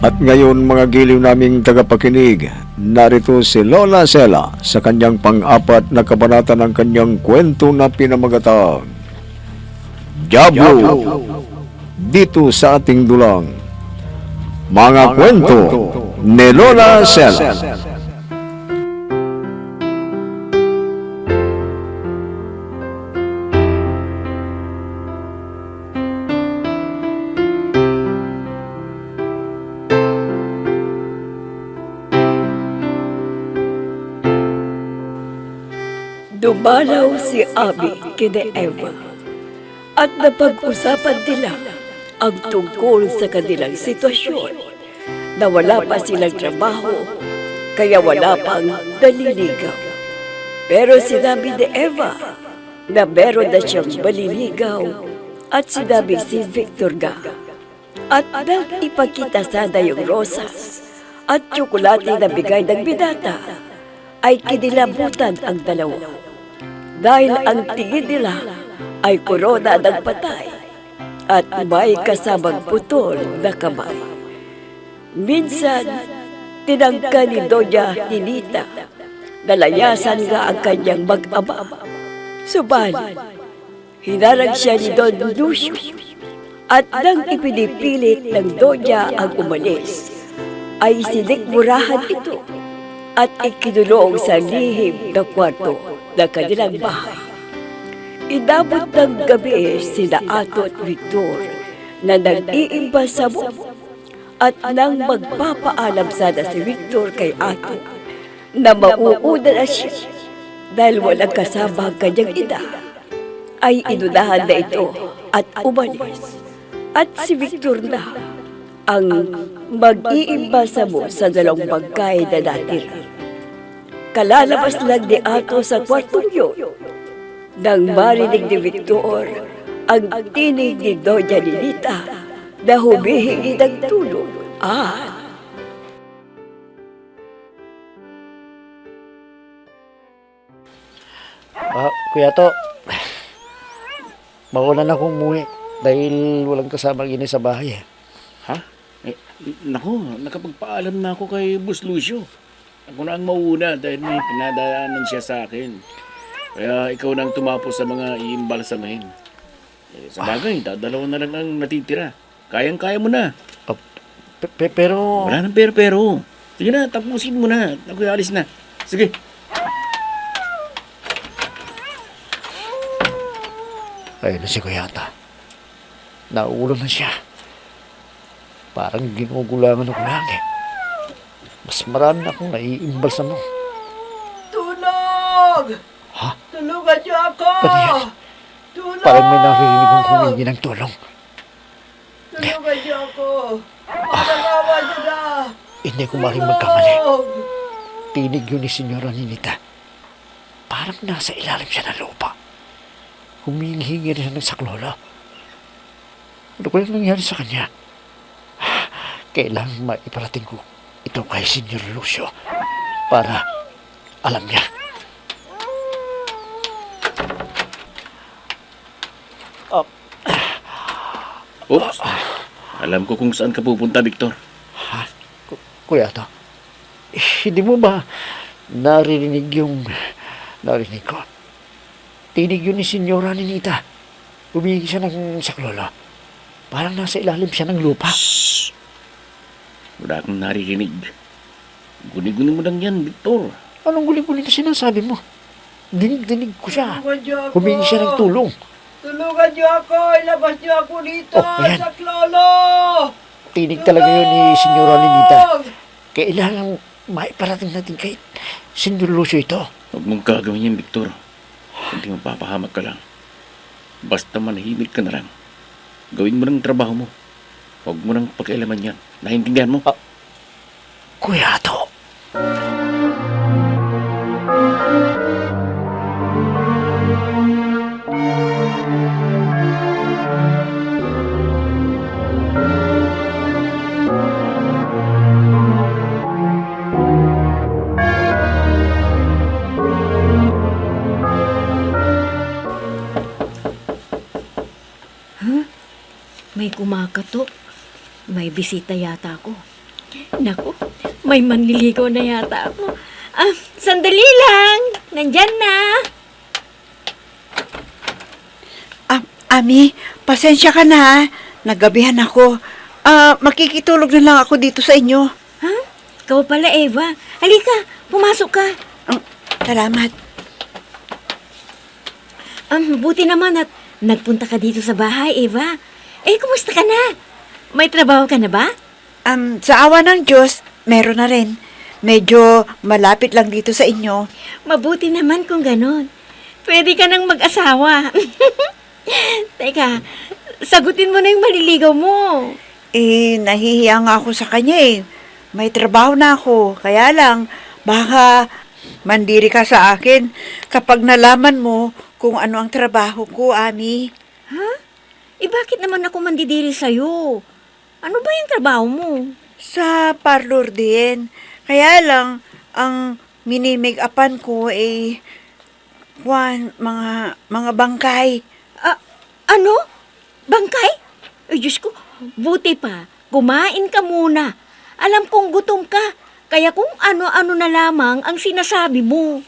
At ngayon mga giliw naming tagapakinig, narito si Lola Sela sa kanyang pang-apat na kabanata ng kanyang kwento na pinamagatang Diablo dito sa ating dulang. Mga kwento ni Lola Sela. Dumalaw si Abby kina Eva at napag-usapan nila ang tungkol sa kanilang sitwasyon na wala pa silang trabaho kaya wala pang naliligaw. Pero sinabi ni Eva na meron na siyang maliligaw at sinabi si Victor nga. At nang ipakita sana yung rosas at tsokolate na bigay ng binata, ay kinilabutan ang dalawa. Dahil ang tingin nila ay korona ng patay at may kasamang putol na kamay. Minsan, tinangka ni Doña Ninita na layasan nga ang kanyang mag-ama. Subalit, hinarang siya ni Don Lucio at nang ipinipilit ng Doña ang umalis, ay sinikmurahan ito at ikinulong sa lihim na kwarto na kanilang bahay. Inabot ng gabi sina Ato at Victor na nag-iimba sa mo at nang magpapaalam sana si Victor kay Ato na mauuna na siya dahil walang kasama ang kanyang ina, ay inunahan na ito at umalis. At si Victor na ang mag-iimba sa mo sa dalawang bangkay na natira. Kalalabas lang ni Ato sa kwartong yun nang marinig ni Victor ang tinig ni Doña Ninita na humihingi ng tulong at Kuya To, maulan akong umuwi dahil walang kasamang ini sa bahay. Ha? Naku, nakapagpaalam na ako kay Boss Lucio. Ako na ang mauna dahil may pinadaanan siya sa akin. Kaya ikaw na ang tumapos sa mga iimbalsamahin. Sa bagay, dadalawa na lang ang natitira. Kayang-kaya mo na. Pero... Wala nang pero. Sige na, tapusin mo na. Ako'y alis na. Sige. Ayun na si Kuyata. Nauulo na siya. Parang ginugulangan ako langit. Mas marami na akong naiimbal sa mo. tulong! Ha? Tulungan niyo ako! Ano yan? Tulong! Parang may narinig kong humingi ng tulong. Tulungan niyo ako! Pagkakawa niyo na! Hindi ko maring magkamali. Tinig yun ni Senyora Ninita. Parang nasa ilalim siya ng lupa. Humingi rin siya ng saklolo. Ano ko yung nangyari sa kanya? Kailangan maiparating ko ito kay Senyor Lucio para alam niya. Oops. Alam ko kung saan ka pupunta, Victor. Ha? Kuya To, hindi mo ba narinig yung narinig ko? Tinig yun ni Senyora Ninita. Humingi siya ng saklolo. Parang nasa ilalim siya ng lupa. Wala kang naririnig. Guni-guni mo lang yan, Victor. Anong guli-guli na sinasabi mo? Dinig ko siya. Tulungan niyo ako! Humingi siya ng tulong. Tulungan niyo ako! Ilabas niyo ako dito! Oh, ayan. Sa klolo! Tinig talaga yun ni Senyora Ninita. Kailangan maiparating natin kay Senyor Lucio ito. Huwag mong gagawin yan, Victor. Hindi mo papahamak ka lang. Basta manahimik ka na lang. Gawin mo ng trabaho mo. Huwag mo nang pakialaman yan. Naintindihan mo? Kuya To. May kumakatok. May bisita yata ako. Naku, may manliligaw na yata ako. Sandali lang. Nandyan na. Ami, pasensya ka na ha. Naggabihan ako. Makikitulog na lang ako dito sa inyo. Ha? Ikaw pala, Eva. Halika, pumasok ka. Salamat. Buti naman at nagpunta ka dito sa bahay, Eva. Kumusta ka na? May trabaho ka na ba? Sa awa ng Diyos, meron na rin. Medyo malapit lang dito sa inyo. Mabuti naman kung ganon. Pwede ka nang mag-asawa. Teka, sagutin mo na yung maliligaw mo. Nahihiya nga ako sa kanya eh. May trabaho na ako. Kaya lang, baka mandiri ka sa akin kapag nalaman mo kung ano ang trabaho ko, Ami. Ha? Bakit naman ako mandidiri sa'yo? Ano ba yung trabaho mo? Sa parlor din. Kaya lang, ang mini-make-upan ko mga bangkay. Ano? Bangkay? Diyos ko, buti pa. Kumain ka muna. Alam kong gutom ka. Kaya kung ano-ano na lamang ang sinasabi mo.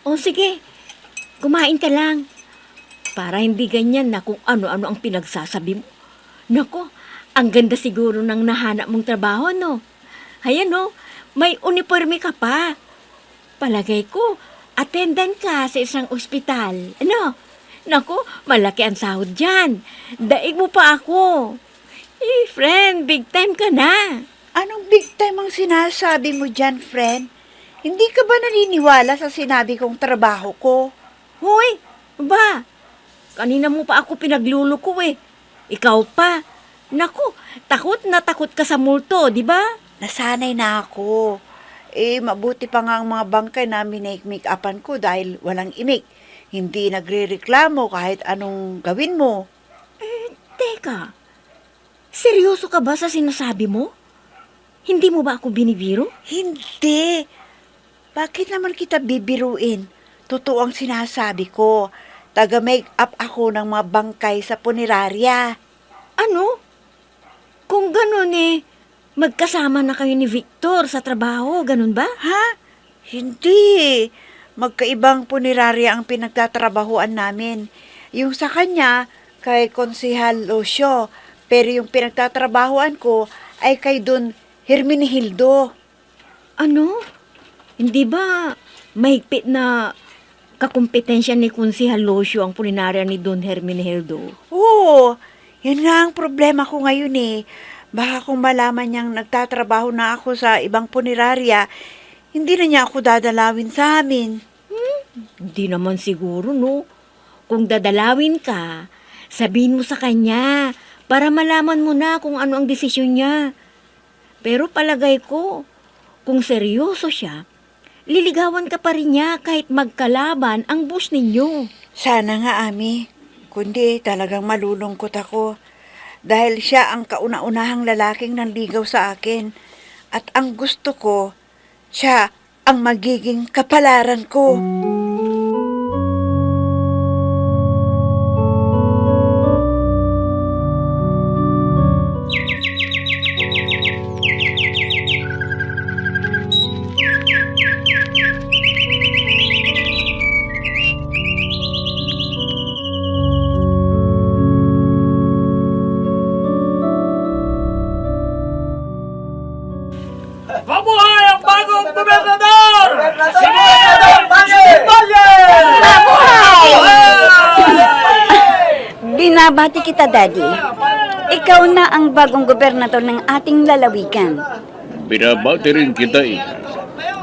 O sige, kumain ka lang. Para hindi ganyan na kung ano-ano ang pinagsasabi mo. Nako, ang ganda siguro ng nahanap mong trabaho, no? Hayan, no? May uniforme ka pa. Palagay ko, attendant ka sa isang ospital. Ano? Nako, malaki ang sahod dyan. Daig mo pa ako. Friend, big time ka na. Anong big time ang sinasabi mo dyan, friend? Hindi ka ba naniniwala sa sinabi kong trabaho ko? Hoy, ba? Kanina mo pa ako pinagluluko eh. Ikaw pa. Naku, takot na takot ka sa multo, di ba? Nasanay na ako. Mabuti pa nga ang mga bangkay na minake-make-upan ko dahil walang imik. Hindi nagre-reklamo kahit anong gawin mo. Teka, seryoso ka ba sa sinasabi mo? Hindi mo ba ako binibiro? Hindi. Bakit naman kita bibiruin? Totoo ang sinasabi ko. Taga-make-up ako ng mga bangkay sa punerarya. Ano? Kung ganun magkasama na kayo ni Victor sa trabaho, ganun ba? Ha? Hindi. Magkaibang punerarya ang pinagtatrabahuan namin. Yung sa kanya, kay Konsehal Lucio. Pero yung pinagtatrabahuan ko ay kay Don Hermenegildo. Ano? Hindi ba mahigpit na kakumpetensya ni Konsehal Lucio ang pulinarya ni Don Hermenegildo? Oo, yan nga ang problema ko ngayon eh. Baka kung malaman niyang nagtatrabaho na ako sa ibang punerarya, hindi na niya ako dadalawin sa amin. Hindi naman siguro, no? Kung dadalawin ka, sabihin mo sa kanya para malaman mo na kung ano ang desisyon niya. Pero palagay ko, kung seryoso siya, liligawan ka pa rin niya kahit magkalaban ang boss ninyo. Sana nga, Ami. Kundi talagang malulungkot ako. Dahil siya ang kauna-unahang lalaking nanligaw sa akin. At ang gusto ko, siya ang magiging kapalaran ko. Mabuhay ang bagong gobernador! Binabati kita, Daddy. Ikaw na ang bagong gobernador ng ating lalawigan. Binabati rin kita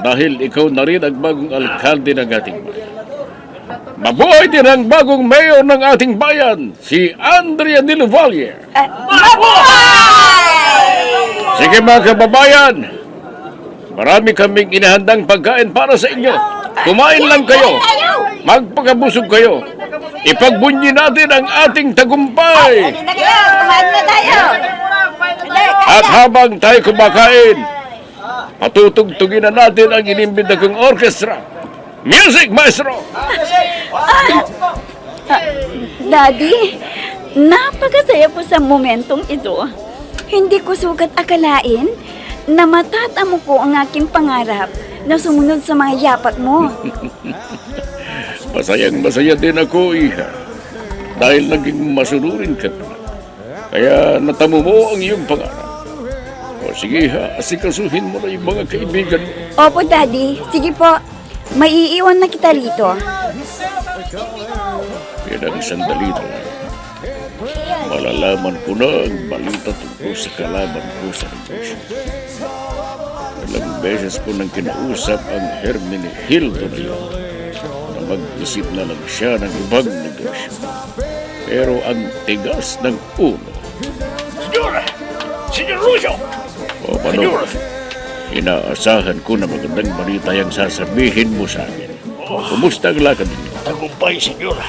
dahil ikaw na rin ang bagong alkalde ng ating bayan. Mabuhay din ang bagong mayor ng ating bayan, si Andrea de Lovalle. Sige mga kababayan, marami kaming inahandang pagkain para sa inyo. Kumain lang kayo. magpakabusog kayo. Ipagbunyi natin ang ating tagumpay. Na kayo, kumain na tayo. At habang tayo kumakain, patutugtugin na natin ang inimbid na kong orkestra. Music, maestro! Daddy, napakasaya po sa momentong ito. Hindi ko sugat akalain na matatamo ko ang aking pangarap na sumunod sa mga yapak mo. Masayang-masaya din ako, iha. Dahil naging masunurin ka na. Kaya natamo mo ang iyong pangarap. O sige ha, asikasuhin mo na yung mga kaibigan mo. Opo, Daddy. Sige po. Maiiwan na kita rito. Ilang sandali na lang. Malalaman ko na ang balita tungkol sa kalaban ko sa negosyo. Ilang beses ko nang kinausap ang Hermine Hildo na yun na mag-isip na lang siya ng ibang negosyo. Pero ang tigas ng ulo. Senyora! Senyor Lucio! O paano? Inaasahan ko na magandang balita yung sasabihin mo sa akin. Kumusta ang lakad ninyo? Tagumpay, senyora.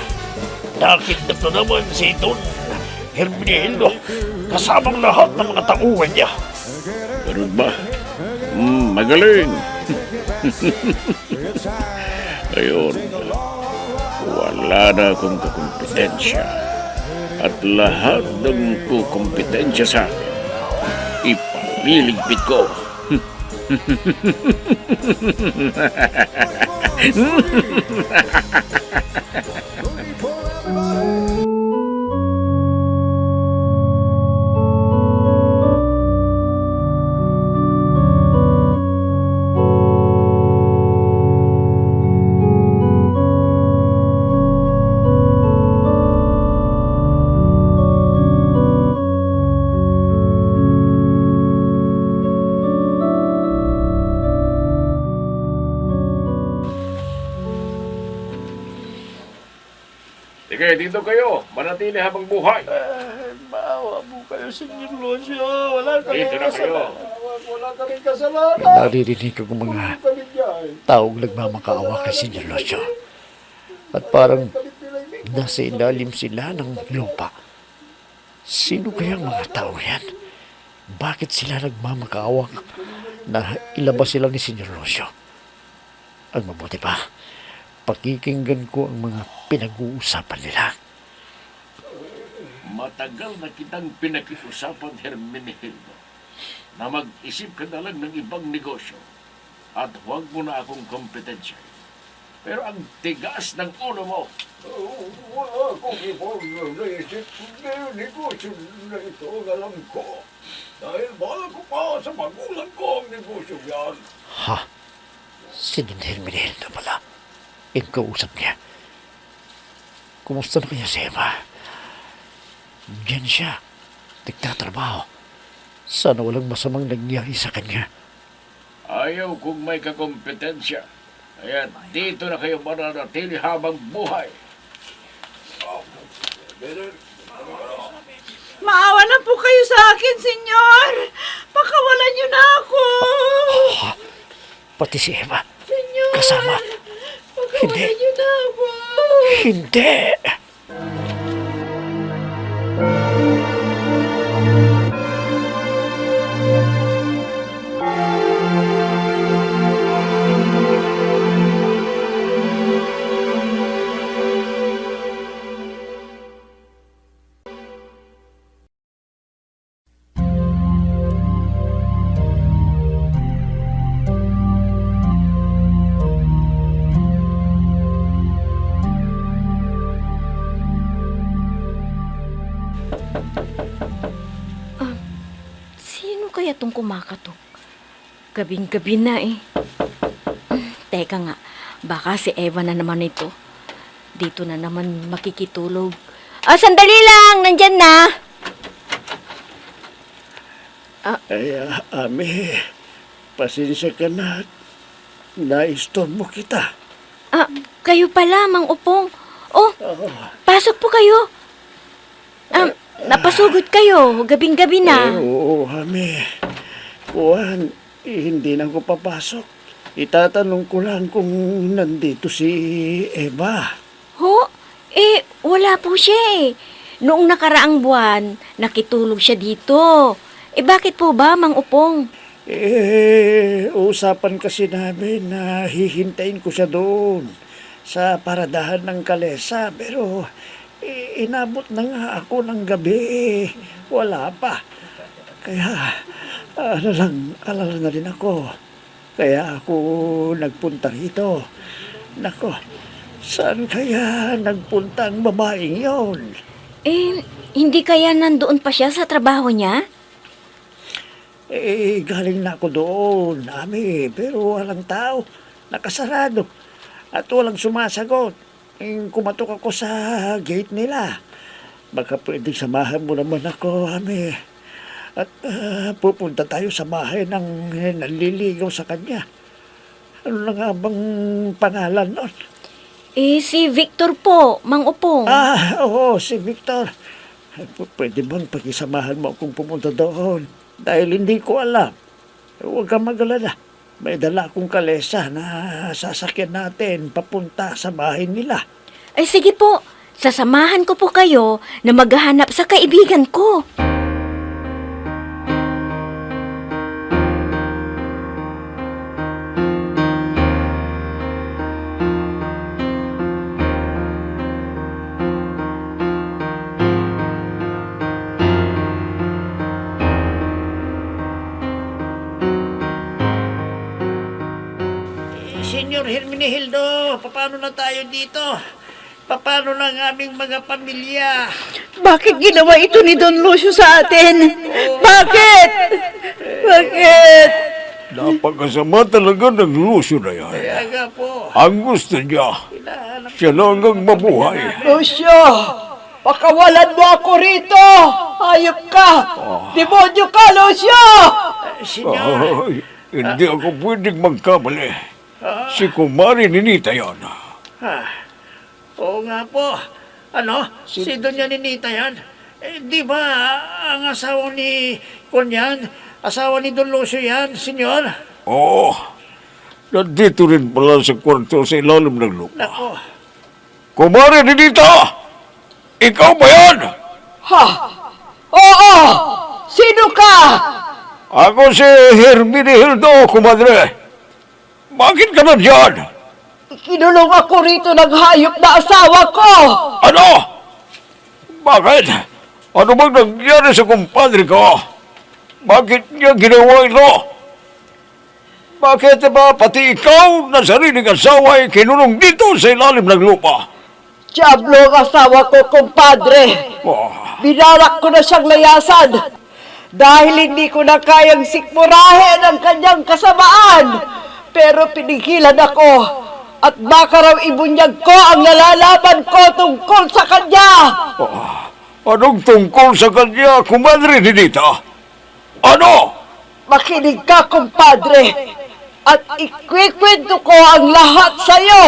Nakakidnap na naman si Don Hermenegildo kasamang lahat ng mga tauhan niya. Ganun ba? Magaling. Ngayon, wala na akong kakumpetensya. At lahat ng kukumpetensya sa akin, ipaliligpit ko. Sige, dito kayo. Manatili habang buhay. Maawa mo kayo, Senyor Lucio. Wala Dito na kayo. Naririnig ko mga taong nagmamakaawa kay Senyor Lucio. At parang nasa ilalim sila ng lupa. Sino kayang mga tao yan? Bakit sila nagmamakaawa na ilabas sila ni Senyor Lucio? Ang mabuti pa, pakikinggan ko ang mga pinag-uusapan nila. Matagal na kitang pinakiusapan, Hermenegildo, na mag-isip ka na lang ng ibang negosyo at huwag mo na akong kompetensya. Pero ang tigas ng ulo mo. Wala akong ibang naisip na negosyo na ito, alam ko. Dahil mahal ko pa sa magulang ko ang negosyo yan. Ha? Si Don Hermenegildo pala. Yung kausap niya. Kumusta na kaya si Eva? Diyan siya. Nagtatrabaho. Sana walang masamang nangyari sa kanya. Ayaw kung may kakompetensya. Kaya dito na kayo mananatili habang buhay. Maawa na po kayo sa akin, senyor. Pakawalan niyo na ako. Ha? Pati si Eva. Senyor. Kasama. Pakawalan Hindi. niyo na ako. Hindi! Sino kaya tong kumakatok? Gabing-gabi na eh. Teka nga, baka si Eva na naman ito. Dito na naman makikitulog. Sandali lang! Nandyan na! Ay, Ami, pasensya ka na. Na-storm mo kita. Kayo pala, Mang Upong. Oh, pasok po kayo. Napasugod kayo. Gabing-gabi na. Oo, Ami. Kuhan, hindi na ako papasok. itatanong ko lang kung nandito si Eva. Ho? Wala po siya eh. Noong nakaraang buwan, nakitulog siya dito. Bakit po ba, Mang Upong? Usapan kasi namin na hihintayin ko siya doon sa paradahan ng kalesa. Pero inabot na nga ako ng gabi. Wala pa. Kaya alala na rin ako. Kaya ako nagpunta rito. Nako, saan kaya nagpunta ang babaeng yon? Hindi kaya nandoon pa siya sa trabaho niya? Galing na ako doon, Ami, pero walang tao. Nakasarado. At walang sumasagot. Kumatok ako sa gate nila. Baka pwedeng samahan mo naman ako, Ami. At pupunta tayo sa bahay ng naliligaw sa kanya. Ano na nga bang pangalan nun? Si Victor po, Mang Upong. Oo, si Victor. Pwede bang pakisamahan mo akong pumunta doon? Dahil hindi ko alam. Huwag kang mag-alala. May dala akong kalesa na sasakyan natin papunta sa bahay nila. Sige po, sasamahan ko po kayo na maghahanap sa kaibigan ko. Senyor Hermenegildo, paano na tayo dito? Paano na ang aming mga pamilya? Bakit ginawa ito ni Don Lucio sa atin? Bakit? Bakit? Napakasama talaga ng Lucio na yan. Kaya nga po, Ang gusto niya, siya lang ang mabuhay. Lucio, pakawalan mo ako rito! Hayop ka! Demonyo ka, Lucio! senyor, Ay, hindi ako pwedeng magkamali. Si Kumari Ninita yan. oo nga po. Ano? Si Doña Ninita yan? Di ba ang asawa ni Kunyan? Asawa ni Don Lucio yan, senyor? Oo. Nandito rin pala sa kwarto sa ilalim ng lupa. Nako, Kumari Ninita! Ikaw ba yan? Ha? Oo! Sino ka? Ako si Hermenegildo, kumadre. Bakit ka na dyan? Kinulong ako rito ng hayop na asawa ko! Ano? Bakit? Ano bang nangyari sa kumpadre ko? Bakit niya ginawa ito? Bakit ba pati ikaw na sariling asawa ay kinulong dito sa ilalim ng lupa? Diablo ang asawa ko, kumpadre! Oh, Binarak ko na siyang layasan dahil hindi ko na kayang sikmurahin ang kanyang kasamaan. Pero pinigilan ako at baka raw ibunyag ko ang nalalaban ko tungkol sa kanya. anong tungkol sa kanya, kumadre Ninita? Ano? Makinig ka, kumpadre, at ikwikwento ko ang lahat sa'yo.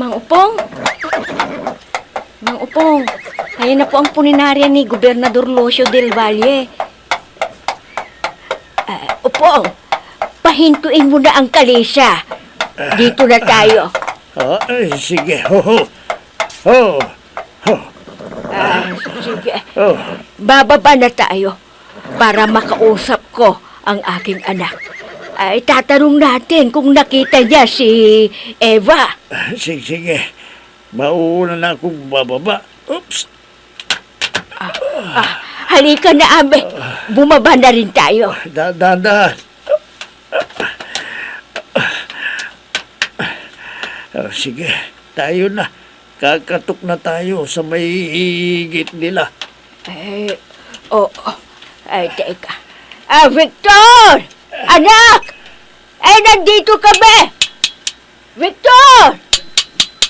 Mang Upong? Mang Upong, ayan na po ang puninarya ni Gobernador Lucio del Valle. Upong, pahintuin mo na ang kalesa. Dito na tayo. sige. Ho. Sige, Oh. bababa na tayo para makausap ko ang aking anak. Tatanong natin kung nakita niya si Eva. Sige. Mauuna na akong bababa. Oops. Halika na, Abe. Bumaba na rin tayo. Dahan. Sige, tayo na. Kakatok na tayo sa may gate nila. Teka. Victor! Anak! Nandito ka ba? Victor!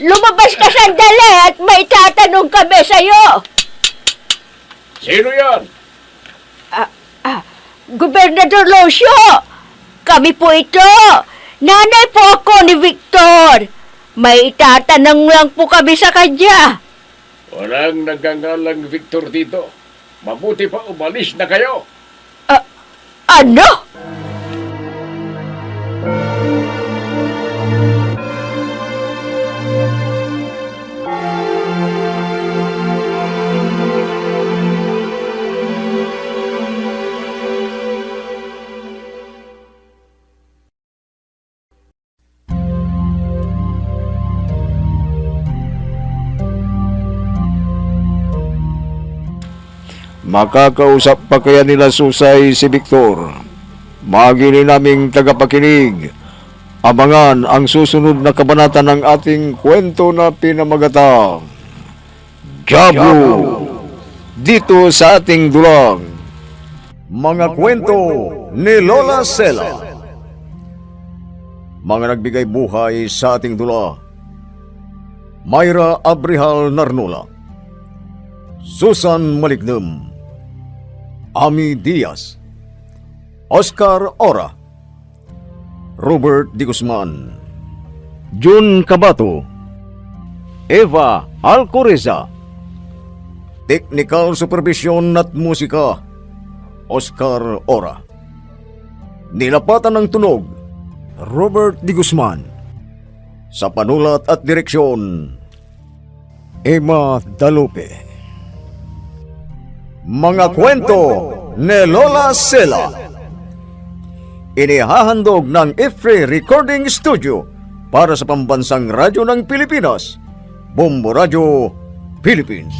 Lumabas ka sandali at may tatanong kami sa'yo. Sino yan? Gobernador Lucio, kami po ito. Nanay po ako ni Victor. May itatanong lang po kami sa kanya. Walang nagangalang Victor dito. Mabuti pa umalis na kayo. Ano? Makakausap pa kaya nila Susay si Victor? Magili naming tagapakinig. Abangan ang susunod na kabanata ng ating kwento na pinamagatang Jabu, dito sa ating dulang Mga Kwento ni Lola Sela. Mga nagbigay buhay sa ating dula: Myra Abrihal Narnola, Susan Malignem, Ami Diaz, Oscar Ora, Robert D. Guzman, Jun Cabato, Eva Alcoreza. Technical Supervision at Musika, Oscar Ora. Nilapatan ng tunog, Robert D. Guzman. Sa panulat at direksyon, Emma Dalupe. Mga Kwento ni Lola Sela. Inihahandog ng IFRE Recording Studio para sa Pambansang Radyo ng Pilipinas, Bombo Radio, Philippines.